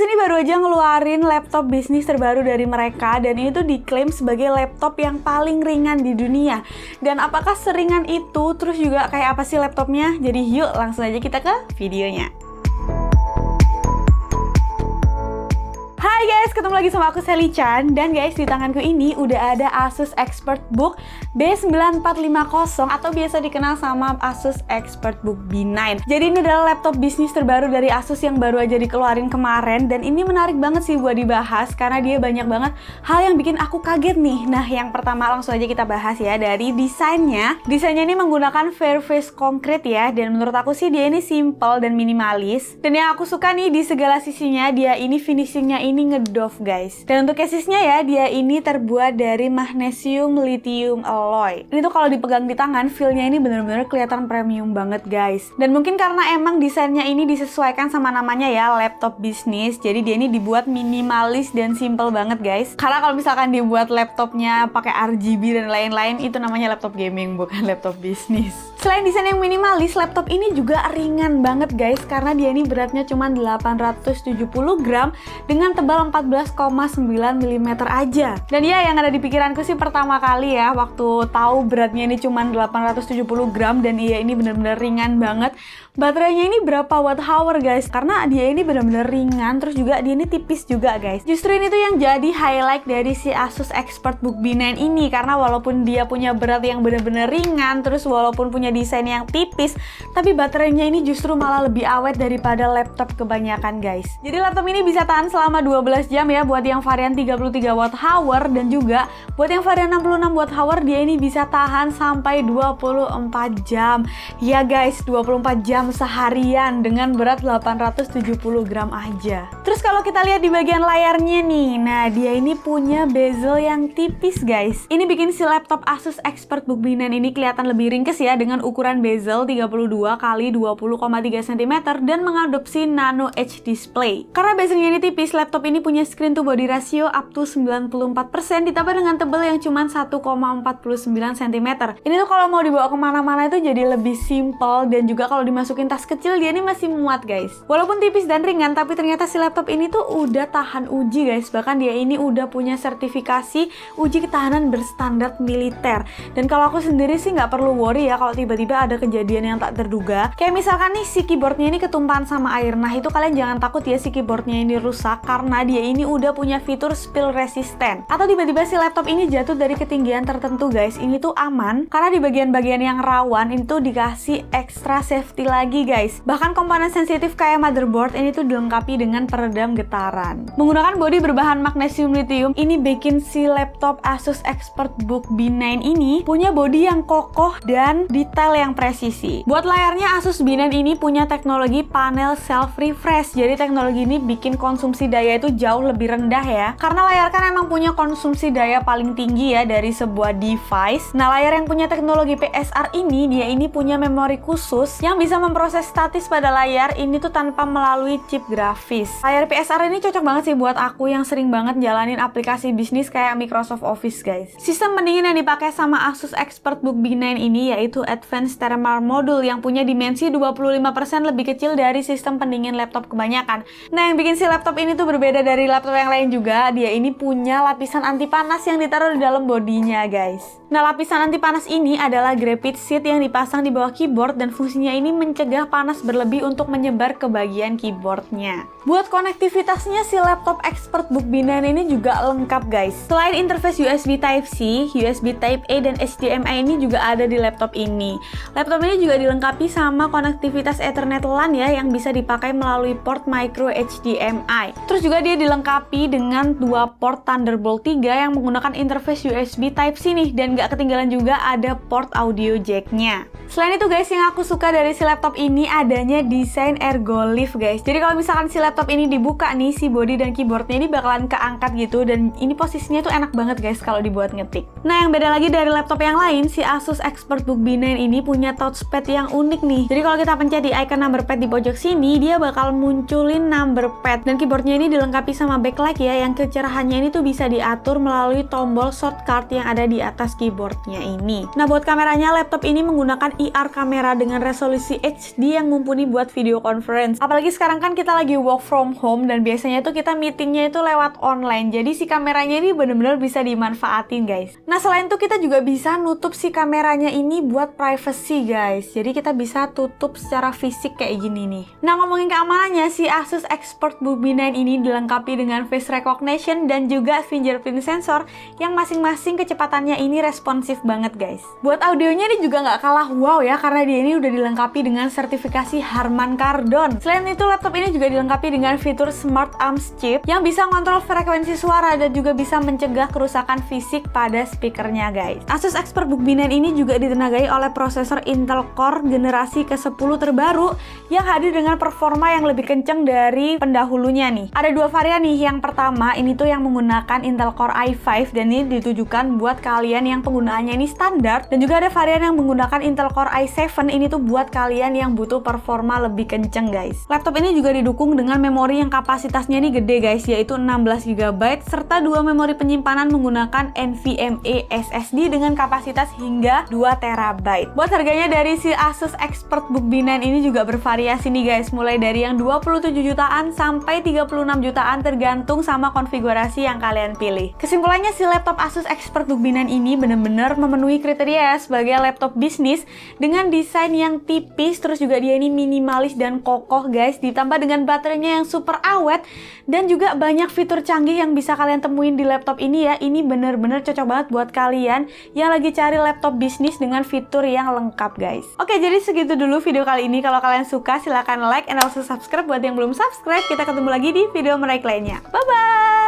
ini baru aja ngeluarin laptop bisnis terbaru dari mereka, dan ini tuh diklaim sebagai laptop yang paling ringan di dunia. Dan apakah seringan itu? Terus juga kayak apa sih laptopnya? Jadi yuk langsung aja kita ke videonya. Hai guys, ketemu lagi sama aku Sally Chan. Dan guys, di tanganku ini udah ada Asus ExpertBook B9450 atau biasa dikenal sama Asus ExpertBook B9. Jadi ini adalah laptop bisnis terbaru dari Asus yang baru aja dikeluarin kemarin. Dan ini menarik banget sih buat dibahas karena dia banyak banget hal yang bikin aku kaget nih. Nah, yang pertama langsung aja kita bahas ya dari desainnya. Desainnya ini menggunakan Fairface Concrete ya, dan menurut aku sih dia ini simple dan minimalis. Dan yang aku suka nih di segala sisinya, dia ini finishingnya ini ngedove guys. Dan untuk casesnya ya, dia ini terbuat dari magnesium lithium alloy. Ini tuh kalau dipegang di tangan, feel-nya ini bener-bener kelihatan premium banget guys. Dan mungkin karena emang desainnya ini disesuaikan sama namanya ya, laptop bisnis. Jadi dia ini dibuat minimalis dan simple banget guys. Karena kalau misalkan dibuat laptopnya pakai RGB dan lain-lain, itu namanya laptop gaming, bukan laptop bisnis. Selain desain yang minimalis, laptop ini juga ringan banget guys, karena dia ini beratnya cuma 870 gram dengan tebal 14,9 mm aja. Dan ya, yang ada di pikiranku sih pertama kali ya, waktu tahu beratnya ini cuma 870 gram dan iya ini bener-bener ringan banget. Baterainya ini berapa watt hour guys? Karena dia ini bener-bener ringan, terus juga dia ini tipis juga guys. Justru ini tuh yang jadi highlight dari si Asus ExpertBook B9 ini, karena walaupun dia punya berat yang bener-bener ringan, terus walaupun punya desain yang tipis, tapi baterainya ini justru malah lebih awet daripada laptop kebanyakan guys. Jadi laptop ini bisa tahan selama 12 jam ya buat yang varian 33 watt hour, dan juga buat yang varian 66 watt hour dia ini bisa tahan sampai 24 jam. Ya guys, 24 jam seharian dengan berat 870 gram aja. Terus kalau kita lihat di bagian layarnya nih, nah dia ini punya bezel yang tipis guys. Ini bikin si laptop Asus ExpertBook B9 ini kelihatan lebih ringkes ya, dengan ukuran bezel 32 x 20,3 cm dan mengadopsi Nano Edge display. Karena bezelnya ini tipis, laptop ini punya screen to body ratio up to 94% ditambah dengan tebal yang cuma 1,49 cm. Ini tuh kalau mau dibawa kemana-mana itu jadi lebih simple, dan juga kalau dimasukin tas kecil dia ini masih muat guys. Walaupun tipis dan ringan, tapi ternyata si laptop ini tuh udah tahan uji guys. Bahkan dia ini udah punya sertifikasi uji ketahanan berstandar militer. Dan kalau aku sendiri sih nggak perlu worry ya kalau tiba-tiba ada kejadian yang tak terduga. Kayak misalkan nih si keyboardnya ini ketumpahan sama air. Nah itu kalian jangan takut ya si keyboardnya ini rusak, karena dia ini udah punya fitur spill resistant. Atau tiba-tiba si laptop ini jatuh dari ketinggian tertentu guys, ini tuh aman karena di bagian-bagian yang rawan ini tuh dikasih extra safety lagi guys. Bahkan komponen sensitif kayak motherboard ini tuh dilengkapi dengan peredam getaran. Menggunakan bodi berbahan magnesium lithium, ini bikin si laptop Asus ExpertBook B9 ini punya bodi yang kokoh dan detail yang presisi. Buat layarnya, Asus B9 ini punya teknologi panel self refresh. Jadi teknologi ini bikin konsumsi daya itu jauh lebih rendah ya. Karena layar kan emang punya konsumsi daya paling tinggi ya dari sebuah device. Nah, layar yang punya teknologi PSR ini, dia ini punya memori khusus yang bisa memproses statis pada layar ini tuh tanpa melalui chip grafis. Layar PSR ini cocok banget sih buat aku yang sering banget jalanin aplikasi bisnis kayak Microsoft Office guys. Sistem pendingin yang dipakai sama Asus ExpertBook B9 ini yaitu Advanced Thermal Module yang punya dimensi 25% lebih kecil dari sistem pendingin laptop kebanyakan. Nah, yang bikin si laptop ini tuh berbeda dari laptop yang lain juga, dia ini punya lapisan anti panas yang ditaruh di dalam bodinya guys. Nah, lapisan anti panas ini adalah graphite sheet yang dipasang di bawah keyboard, dan fungsinya ini mencegah panas berlebih untuk menyebar ke bagian keyboardnya. Buat konektivitasnya, si laptop ExpertBook B9 ini juga lengkap guys. Selain interface USB Type-C, USB Type-A dan HDMI ini juga ada di laptop ini. Laptop ini juga dilengkapi sama konektivitas Ethernet LAN ya, yang bisa dipakai melalui port micro HDMI. Terus juga dia dilengkapi dengan dua port Thunderbolt 3 yang menggunakan interface USB Type-C nih, dan gak ketinggalan juga ada port audio jack-nya. Selain itu guys, yang aku suka dari si laptop ini adanya desain ergolift guys. Jadi kalau misalkan si laptop ini dibuka nih, si body dan keyboardnya ini bakalan keangkat gitu, dan ini posisinya tuh enak banget guys kalau dibuat ngetik. Nah, yang beda lagi dari laptop yang lain, si Asus ExpertBook B9 ini punya touchpad yang unik nih. Jadi kalau kita pencet di icon number pad di pojok sini, dia bakal munculin number pad, dan keyboardnya ini dilengkapi sama backlight ya, yang kecerahannya ini tuh bisa diatur melalui tombol shortcut yang ada di atas keyboardnya ini. Nah, buat kameranya, laptop ini menggunakan IR kamera dengan resolusi HD yang mumpuni buat video conference. Apalagi sekarang kan kita lagi work from home dan biasanya tuh kita meetingnya itu lewat online. Jadi si kameranya ini bener-bener bisa dimanfaatin guys. Nah selain itu kita juga bisa nutup si kameranya ini buat privacy guys. Jadi kita bisa tutup secara fisik kayak gini nih. Nah ngomongin keamanannya, si Asus ExpertBook B9 ini dilengkapi dengan face recognition dan juga fingerprint sensor yang masing-masing kecepatannya ini responsif banget guys. Buat audionya ini juga nggak kalah wow ya, karena dia ini udah dilengkapi dengan sertifikasi Harman Kardon. Selain itu laptop ini juga dilengkapi dengan fitur Smart Arms Chip yang bisa ngontrol frekuensi suara dan juga bisa mencegah kerusakan fisik pada speakernya guys. Asus ExpertBook B9 ini juga ditenagai oleh prosesor Intel Core generasi ke-10 terbaru yang hadir dengan performa yang lebih kenceng dari pendahulunya nih. Ada dua varian nih. Yang pertama ini tuh yang menggunakan Intel Core i5 dan ini ditujukan buat kalian yang penggunaannya ini standar, dan juga ada varian yang menggunakan Intel Core i7. Ini tuh buat kalian yang butuh performa lebih kenceng guys. Laptop ini juga didukung dengan memori yang kapasitasnya ini gede guys, yaitu 16 GB serta dua memori penyimpanan menggunakan NVMe SSD dengan kapasitas hingga 2 TB. Buat harganya dari si Asus ExpertBook B9 ini juga bervariasi nih guys, mulai dari yang 27 jutaan sampai 36 jutaan tergantung sama konfigurasi yang kalian pilih. Kesimpulannya si laptop Asus ExpertBook B9 ini bener-bener memenuhi kriteria sebagai laptop bisnis dengan desain yang tipis, terus juga dia ini minimalis dan kokoh guys, ditambah dengan baterainya yang super awet dan juga banyak fitur canggih yang bisa kalian temuin di laptop ini ya. Ini bener-bener cocok banget buat kalian yang lagi cari laptop bisnis dengan fitur yang lengkap guys. Oke, jadi segitu dulu video kali ini. Kalau kalian suka silahkan like and also subscribe buat yang belum subscribe. Kita ketemu lagi di video menarik lainnya. Bye bye.